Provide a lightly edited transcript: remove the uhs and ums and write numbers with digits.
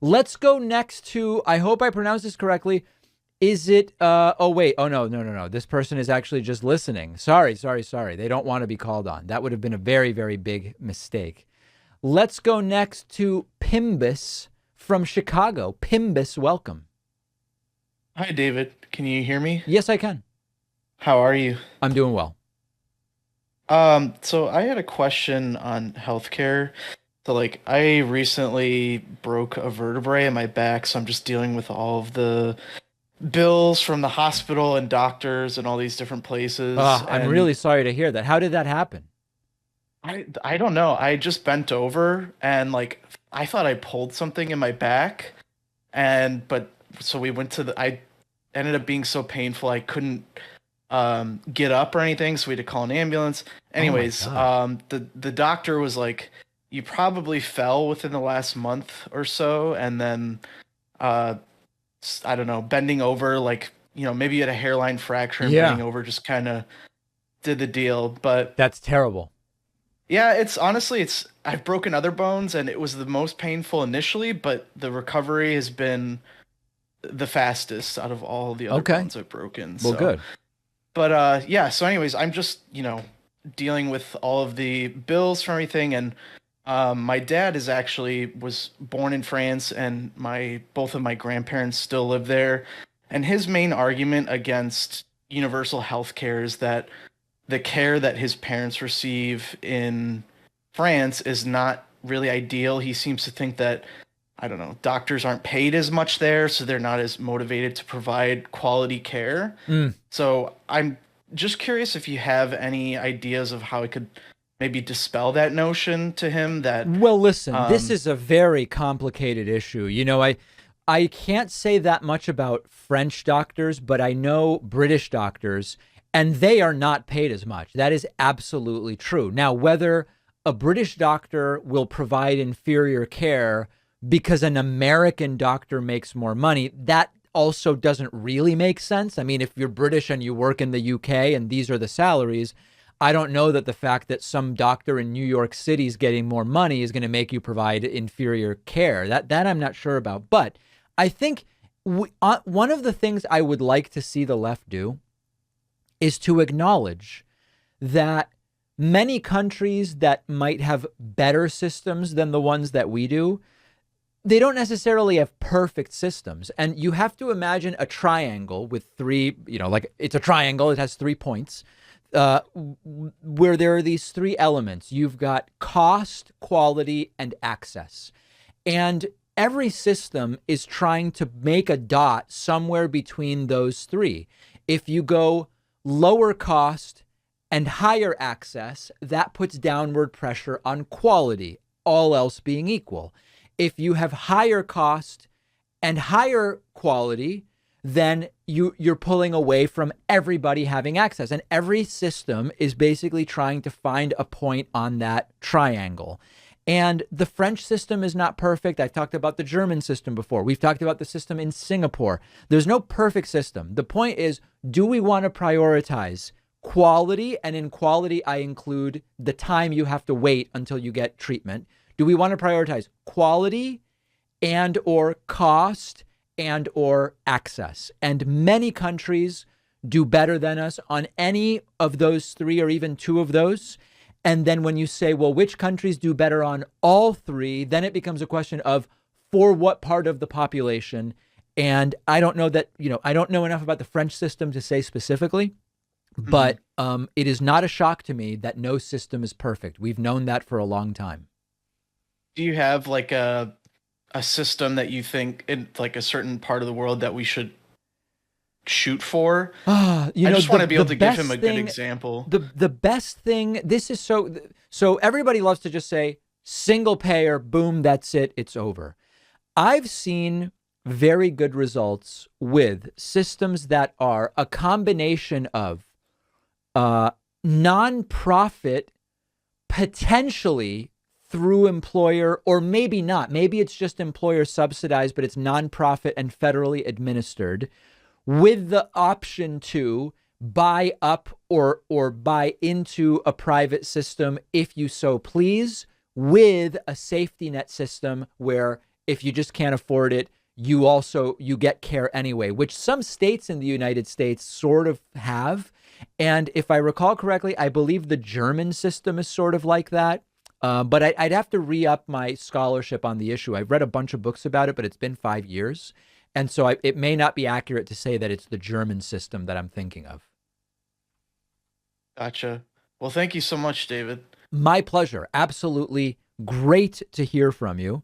Let's go next to, I hope I pronounced this correctly. Is it, oh, wait. Oh, no, no, no, no. This person is actually just listening. Sorry, sorry, sorry. They don't want to be called on. That would have been a very, very big mistake. Let's go next to Pimbus from Chicago. Pimbus, welcome. Hi, David. Can you hear me? Yes, I can. How are you? I'm doing well. So I had a question on healthcare. So like I recently broke a vertebrae in my back, so I'm just dealing with all of the bills from the hospital and doctors and all these different places. I'm And really sorry to hear that. How did that happen? I don't know. I just bent over and like I thought I pulled something in my back and but so we went to the I ended up being so painful I couldn't get up or anything, so we had to call an ambulance. Oh my Anyways, God. the doctor was like, you probably fell within the last month or so, and then uh I don't know, bending over, like, maybe you had a hairline fracture and Yeah, bending over just kind of did the deal. But that's terrible. yeah, it's honestly, I've broken other bones and it was the most painful initially, but the recovery has been the fastest out of all the other Okay. bones I've broken. Well, So good. but yeah, so anyways, I'm just, dealing with all of the bills for everything. And my dad is actually was born in France, and my both of my grandparents still live there. And his main argument against universal health care is that the care that his parents receive in France is not really ideal. He seems to think that, I don't know, doctors aren't paid as much there, so they're not as motivated to provide quality care. Mm. So I'm just curious if you have any ideas of how I could maybe dispel that notion to him that, Well, listen, this um, is a very complicated issue. I can't say that much about French doctors, but I know British doctors, and they are not paid as much. That is absolutely true. Now, whether a British doctor will provide inferior care because an American doctor makes more money, that also doesn't really make sense. I mean, if you're British and you work in the UK and these are the salaries, I don't know that the fact that some doctor in New York City is getting more money is going to make you provide inferior care. That I'm not sure about. But I think one of the things I would like to see the left do is to acknowledge that many countries that might have better systems than the ones that we do, they don't necessarily have perfect systems. And you have to imagine a triangle with three, like it's a triangle, it has 3 points, uh, where there are these three elements. You've got cost, quality, and access. And every system is trying to make a dot somewhere between those three. If you go lower cost and higher access, that puts downward pressure on quality, all else being equal. If you have higher cost and higher quality, then you're pulling away from everybody having access. And every system is basically trying to find a point on that triangle. And the French system is not perfect. I've talked about the German system before. We've talked about the system in Singapore. There's no perfect system. The point is, do we want to prioritize quality? And in quality, I include the time you have to wait until you get treatment. Do we want to prioritize quality and or cost and or access? And many countries do better than us on any of those three or even two of those. And then when you say, well, which countries do better on all three, then it becomes a question of for what part of the population. And I don't know that, I don't know enough about the French system to say specifically, mhm. but it is not a shock to me that no system is perfect. We've known that for a long time. Do you have like a system that you think in like a certain part of the world that we should shoot for? I just The want to be the able to give him best a good thing, example. the best thing. This is so everybody loves to just say single payer, boom, that's it, it's over. I've seen very good results with systems that are a combination of uh, nonprofit, potentially through employer, or maybe not. Maybe it's just employer subsidized, but it's nonprofit and federally administered, with the option to buy up or buy into a private system if you so please, with a safety net system where if you just can't afford it, you get care anyway, which some states in the United States sort of have. And if I recall correctly, I believe the German system is sort of like that. But I'd have to re up my scholarship on the issue. I've read a bunch of books about it, but it's been 5 years. And so it may not be accurate to say that it's the German system that I'm thinking of. Gotcha. Well, thank you so much, David. My pleasure. Absolutely great to hear from you.